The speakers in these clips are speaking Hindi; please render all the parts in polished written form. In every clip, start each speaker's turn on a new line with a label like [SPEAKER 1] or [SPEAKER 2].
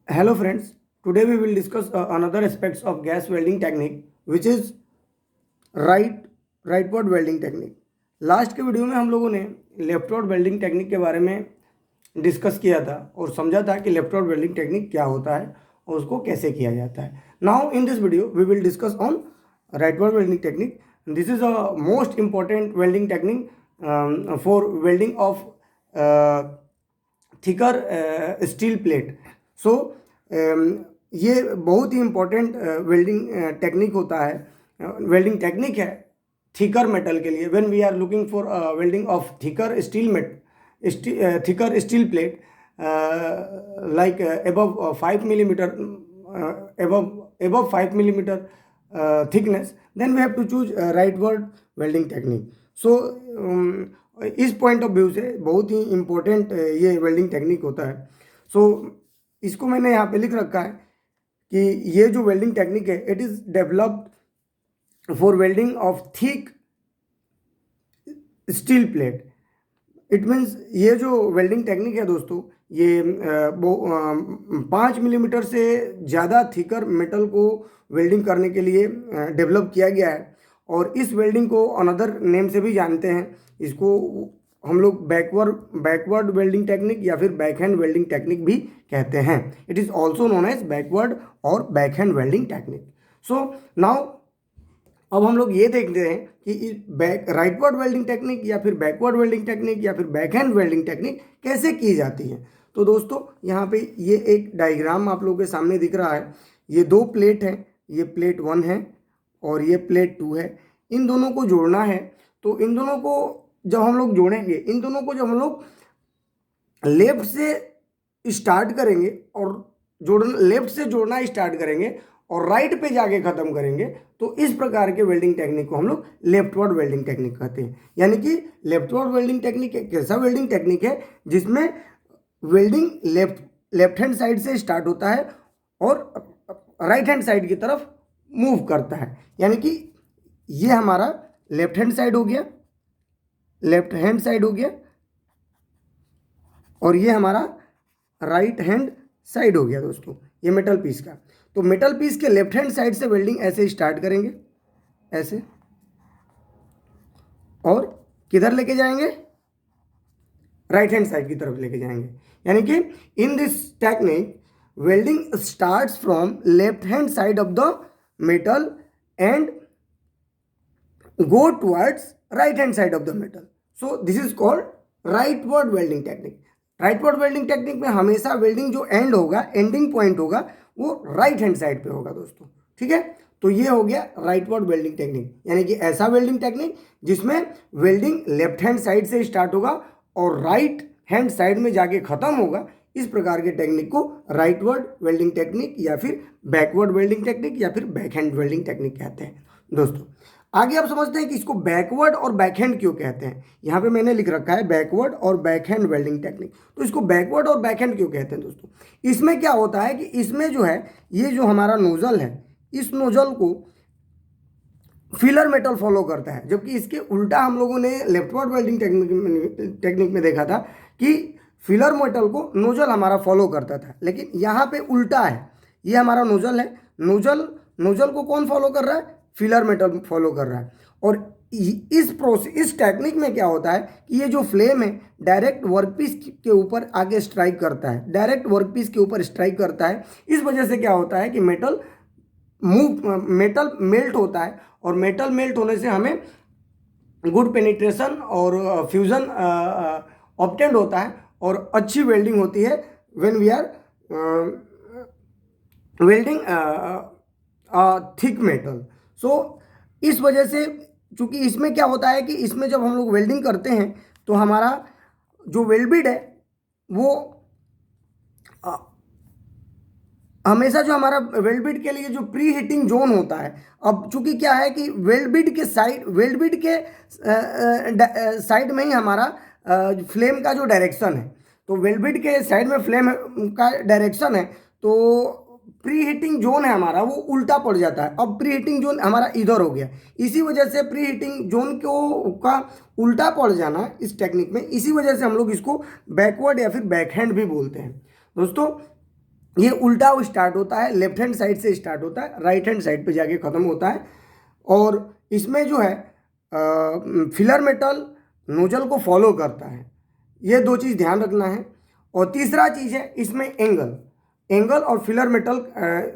[SPEAKER 1] Hello friends, today we will discuss another aspects of gas welding technique which is rightward welding technique. Last के वीडियो में हम लोगों ने लेफ्टवर्ड वेल्डिंग टेक्निक के बारे में डिस्कस किया था और समझा था कि लेफ्टवर्ड वेल्डिंग टेक्निक क्या होता है और उसको कैसे किया जाता है. Now in this video we will discuss on rightward welding technique. This is a most important welding technique for welding of thicker steel plate. So ये बहुत ही इम्पोर्टेंट वेल्डिंग टेक्निक होता है, वेल्डिंग टेक्निक है थिकर मेटल के लिए. When we are looking for welding of thicker steel plate like above 5 millimeter, above 5 millimeter thickness, then we have to choose rightward welding technique. So इस पॉइंट ऑफ व्यू से बहुत ही इम्पोर्टेंट ये वेल्डिंग टेक्निक होता है. सो इसको मैंने यहाँ पे लिख रखा है कि ये जो वेल्डिंग टेक्निक है it is developed for welding of thick steel plate. It means ये जो वेल्डिंग टेक्निक है दोस्तों, ये 5 मिलीमीटर से ज़्यादा थिकर मेटल को वेल्डिंग करने के लिए डेवलप किया गया है. और इस वेल्डिंग को अनदर नेम से भी जानते हैं. इसको हम लोग बैकवर्ड वेल्डिंग टेक्निक या फिर बैकहैंड वेल्डिंग टेक्निक भी कहते हैं. It is also known as backward और backhand welding technique. So now अब हम लोग ये देखते हैं कि राइटवर्ड वेल्डिंग टेक्निक या फिर बैकवर्ड वेल्डिंग टेक्निक या फिर बैकहैंड वेल्डिंग टेक्निक कैसे की जाती है. तो दोस्तों यहाँ पे ये एक डायग्राम आप लोगों के सामने दिख रहा है. ये दो प्लेट हैं, ये प्लेट 1 है और ये प्लेट 2 है. इन दोनों को जोड़ना है. तो इन दोनों को जब हम लोग जोड़ेंगे, इन दोनों को जब हम लोग लेफ्ट से स्टार्ट करेंगे और लेफ्ट से जोड़ना स्टार्ट करेंगे और राइट पे जाके ख़त्म करेंगे, तो इस प्रकार के वेल्डिंग टेक्निक को हम लोग लेफ्टवर्ड वेल्डिंग टेक्निक कहते हैं. यानी कि लेफ्टवर्ड वेल्डिंग टेक्निक एक ऐसा वेल्डिंग टेक्निक है जिसमें वेल्डिंग लेफ्ट हैंड साइड से स्टार्ट होता है और राइट हैंड साइड की तरफ मूव करता है. यानी कि ये हमारा लेफ्ट हैंड साइड हो गया, लेफ्ट हैंड साइड हो गया, और ये हमारा राइट हैंड साइड हो गया दोस्तों, ये मेटल पीस का. तो मेटल पीस के लेफ्ट हैंड साइड से वेल्डिंग ऐसे स्टार्ट करेंगे, ऐसे, और किधर लेके जाएंगे, राइट हैंड साइड की तरफ लेके जाएंगे. यानी कि in this technique welding starts from left hand side of the metal and go towards right hand side of the metal. So this is called rightward welding technique. Rightward welding technique में हमेशा वेल्डिंग जो एंड होगा, एंडिंग पॉइंट होगा, वो राइट हैंड साइड पे होगा दोस्तों. ठीक है, तो ये हो गया राइटवर्ड वेल्डिंग टेक्निक. यानी कि ऐसा वेल्डिंग टेक्निक जिसमें वेल्डिंग लेफ्ट हैंड साइड से स्टार्ट होगा और राइट हैंड साइड में जाके खत्म होगा. इस प्रकार के टेक्निक को राइटवर्ड वेल्डिंग टेक्निक या फिर बैकवर्ड वेल्डिंग टेक्निक या फिर बैकहैंड वेल्डिंग टेक्निक कहते हैं दोस्तों. आगे आप समझते हैं कि इसको बैकवर्ड और बैकहैंड क्यों कहते हैं. यहाँ पे मैंने लिख रखा है बैकवर्ड और बैकहैंड वेल्डिंग टेक्निक. तो इसको बैकवर्ड और बैकहैंड क्यों कहते हैं दोस्तों. इसमें क्या होता है कि इसमें जो है, ये जो हमारा नोजल है, इस नोजल को फिलर मेटल फॉलो करता है, जबकि इसके उल्टा हम लोगों ने लेफ्टवर्ड वेल्डिंग टेक्निक में देखा था कि फिलर मेटल को नोजल हमारा फॉलो करता था. लेकिन यहाँ पे उल्टा है. ये हमारा नोजल है, नोजल को कौन फॉलो कर रहा है, फिलर मेटल फॉलो कर रहा है. और इस टेक्निक में क्या होता है कि ये जो फ्लेम है डायरेक्ट वर्कपीस के ऊपर आगे स्ट्राइक करता है, डायरेक्ट वर्कपीस के ऊपर स्ट्राइक करता है. इस वजह से क्या होता है कि मेटल मेल्ट होता है, और मेटल मेल्ट होने से हमें गुड पेनिट्रेशन और फ्यूजन ऑब्टेंड होता है और अच्छी वेल्डिंग होती है when we are welding thick metal. So इस वजह से, चूंकि इसमें क्या होता है कि इसमें जब हम लोग वेल्डिंग करते हैं तो हमारा जो वेल्ड बिड है वो हमेशा जो हमारा वेल्ड बिड के लिए जो प्री हीटिंग जोन होता है, अब चूंकि क्या है कि वेल्ड बिड के साइड में ही हमारा फ्लेम का जो डायरेक्शन है, तो वेल्ड बिड के साइड में फ्लेम का डायरेक्शन है, तो प्री हीटिंग जोन है हमारा वो उल्टा पड़ जाता है. अब प्री हीटिंग जोन हमारा इधर हो गया. इसी वजह से प्री हीटिंग जोन का उल्टा पड़ जाना इस टेक्निक में, इसी वजह से हम लोग इसको बैकवर्ड या फिर बैकहैंड भी बोलते हैं दोस्तों. ये उल्टा स्टार्ट होता है, लेफ्ट हैंड साइड से स्टार्ट होता है, राइट हैंड साइड पे जाके ख़त्म होता है। और इसमें जो है फिलर मेटल नोजल को फॉलो करता है। ये दो चीज़ ध्यान रखना है। और तीसरा चीज़ है इसमें एंगल और फिलर मेटल,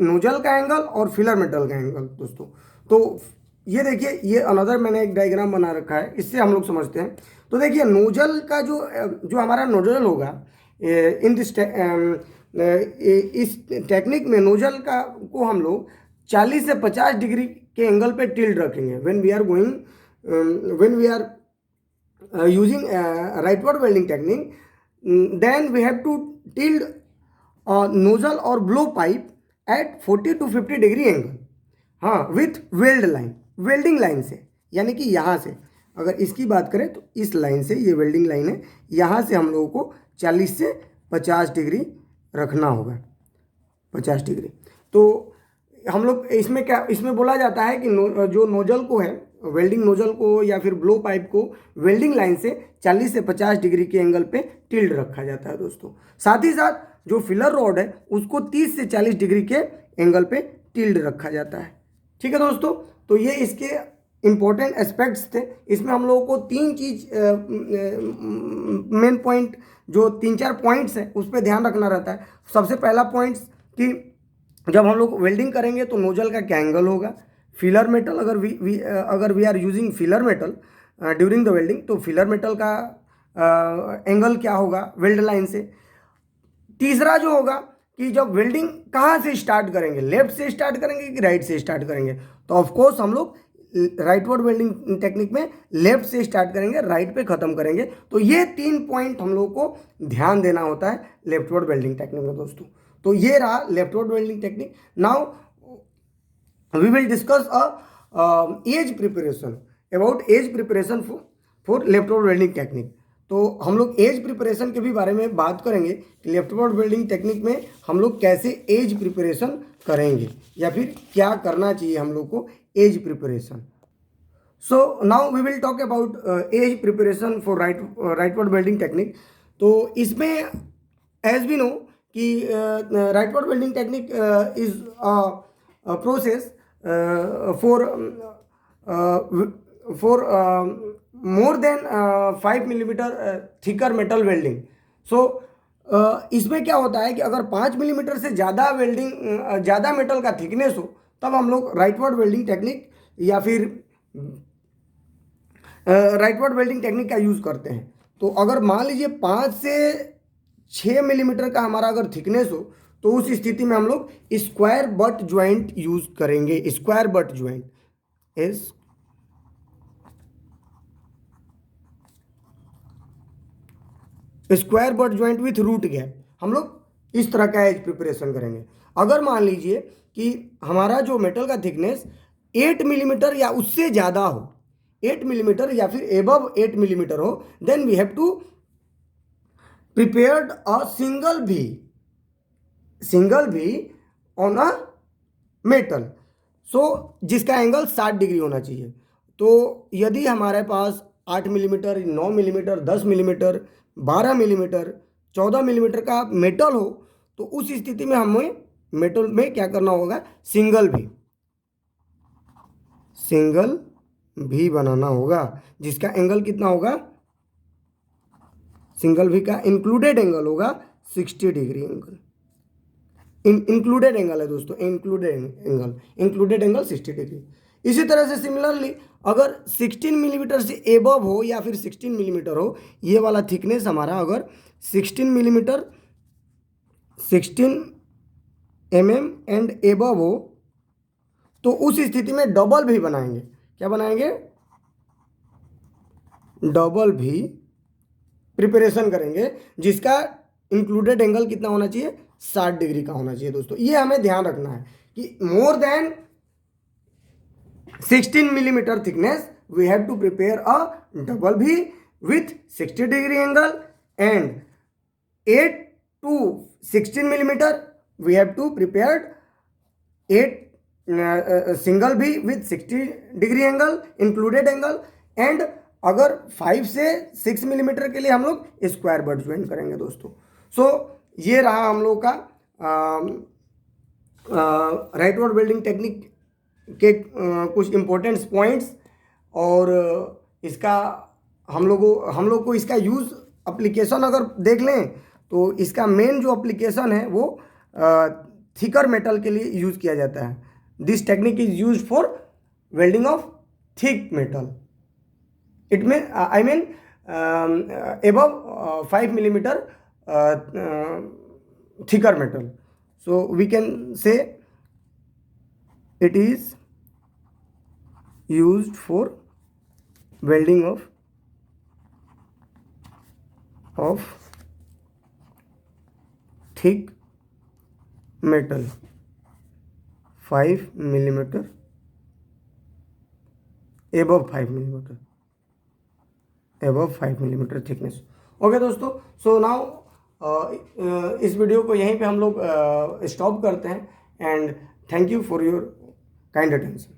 [SPEAKER 1] नोजल का एंगल और फिलर मेटल का एंगल दोस्तों। तो ये देखिए, ये अनदर मैंने एक डायग्राम बना रखा है, इससे हम लोग समझते हैं। तो देखिए नोजल का जो हमारा नोजल होगा इन दिस इस टेक्निक में नोजल का को हम लोग 40 से 50 डिग्री के एंगल पे टिल्ट रखेंगे when we are going, when we are using rightward welding technique. Then we have to tilt nozzle or blow pipe at 40 to 50 degree angle, हाँ, with weld line, welding line से, यानी कि यहाँ से अगर इसकी बात करें तो इस लाइन से, ये वेल्डिंग लाइन है, यहाँ से हम लोगों को 40 से 50 डिग्री रखना होगा, 50 डिग्री। तो हम लोग इसमें क्या, इसमें बोला जाता है कि जो नोजल को है, वेल्डिंग नोजल को या फिर ब्लो पाइप को वेल्डिंग लाइन से 40 से 50 डिग्री के एंगल पे टिल्ट रखा जाता है दोस्तों। साथ ही साथ जो फिलर रॉड है उसको 30 से 40 डिग्री के एंगल पे टिल्ट रखा जाता है। ठीक है दोस्तों, तो ये इसके इम्पोर्टेंट एस्पेक्ट्स थे। इसमें हम लोगों को तीन चीज मेन पॉइंट, जो 3-4 पॉइंट्स हैं उस पर ध्यान रखना रहता है। सबसे पहला पॉइंट्स कि जब हम लोग वेल्डिंग करेंगे तो नोजल का क्या एंगल होगा, फिलर मेटल, अगर we are using filler metal during the welding, तो फिलर मेटल का एंगल क्या होगा वेल्ड लाइन से। तीसरा जो होगा कि जब वेल्डिंग कहाँ से स्टार्ट करेंगे, लेफ्ट से स्टार्ट करेंगे कि राइट से स्टार्ट करेंगे, तो ऑफकोर्स हम लोग राइटवर्ड वेल्डिंग टेक्निक में लेफ्ट से स्टार्ट करेंगे, राइट पे ख़त्म करेंगे। तो ये 3 पॉइंट हम लोग को ध्यान देना होता है लेफ्टवर्ड वेल्डिंग टेक्निक में दोस्तों। तो ये रहा leftward welding technique. Now we will discuss age preparation, about age preparation for leftward welding technique। तो हम लोग एज प्रिपरेशन के भी बारे में बात करेंगे कि लेफ्टवर्ड वेल्डिंग टेक्निक में हम लोग कैसे एज प्रिपरेशन करेंगे या फिर क्या करना चाहिए हम लोग को edge preparation. So now we will talk about edge preparation for rightward welding technique. तो इसमें एज वी नो कि rightward welding technique is process for more than 5 millimetre thicker metal welding. So इसमें क्या होता है कि अगर 5 मिलीमीटर से ज़्यादा वेल्डिंग, ज़्यादा मेटल का थिकनेस हो, तब हम लोग राइटवर्ड वेल्डिंग टेक्निक या फिर राइटवर्ड वेल्डिंग टेक्निक का यूज़ करते हैं। तो अगर मान लीजिए 5 से 6 मिलीमीटर का हमारा अगर थिकनेस हो, तो उस स्थिति में हम लोग स्क्वायर बट ज्वाइंट यूज करेंगे। Square butt joint square butt joint with root gap, हम लोग इस तरह का एज प्रिपरेशन करेंगे। अगर मान लीजिए कि हमारा जो मेटल का थिकनेस 8 मिलीमीटर या उससे ज़्यादा हो, 8 मिलीमीटर या फिर एबव 8 मिलीमीटर हो, then we have to prepared a single V on a metal, so जिसका एंगल 60 डिग्री होना चाहिए। तो यदि हमारे पास 8 millimetre, 9 millimetre, 10 millimetre, 12 millimetre, 14 millimetre का मेटल हो, तो उस स्थिति में हमें मेटल में क्या करना होगा, सिंगल भी बनाना होगा, जिसका एंगल कितना होगा, सिंगल भी का इंक्लूडेड एंगल होगा 60 डिग्री एंगल। इंक्लूडेड एंगल है दोस्तों, इंक्लूडेड एंगल 60 डिग्री। इसी तरह से सिमिलरली अगर 16 मिलीमीटर से एबव हो या फिर 16 मिलीमीटर हो, ये वाला थिकनेस हमारा अगर 16 मिलीमीटर, 16 mm एंड एबव हो, तो उस स्थिति में डबल भी बनाएंगे। क्या बनाएंगे, डबल भी प्रिपरेशन करेंगे, जिसका इंक्लूडेड एंगल कितना होना चाहिए, 60 डिग्री का होना चाहिए दोस्तों। ये हमें ध्यान रखना है कि more than 16 millimetre thickness we have to prepare a double V with 60 degree angle, and 8 to 16 millimetre we have to prepare 8 single V with 60 degree angle, included angle, and अगर 5 से 6 मिलीमीटर के लिए हम लोग स्क्वायर बट ज्वाइंट करेंगे दोस्तों। सो ये रहा हम लोग का राइटवर्ड वेल्डिंग टेक्निक के कुछ इम्पोर्टेंट्स पॉइंट्स, और इसका हम लोग को इसका यूज़ एप्लीकेशन अगर देख लें तो इसका मेन जो एप्लीकेशन है वो थिकर मेटल के लिए यूज़ किया जाता है. This technique is use for welding of thick metal. It mean I mean above 5 millimeter thicker metal. So we can say it is used for welding of thick metal 5 millimeter, above 5 millimeter thickness. Okay दोस्तों, सो नाउ इस वीडियो को यहीं पे हम लोग स्टॉप करते हैं, and thank you for your kind attention.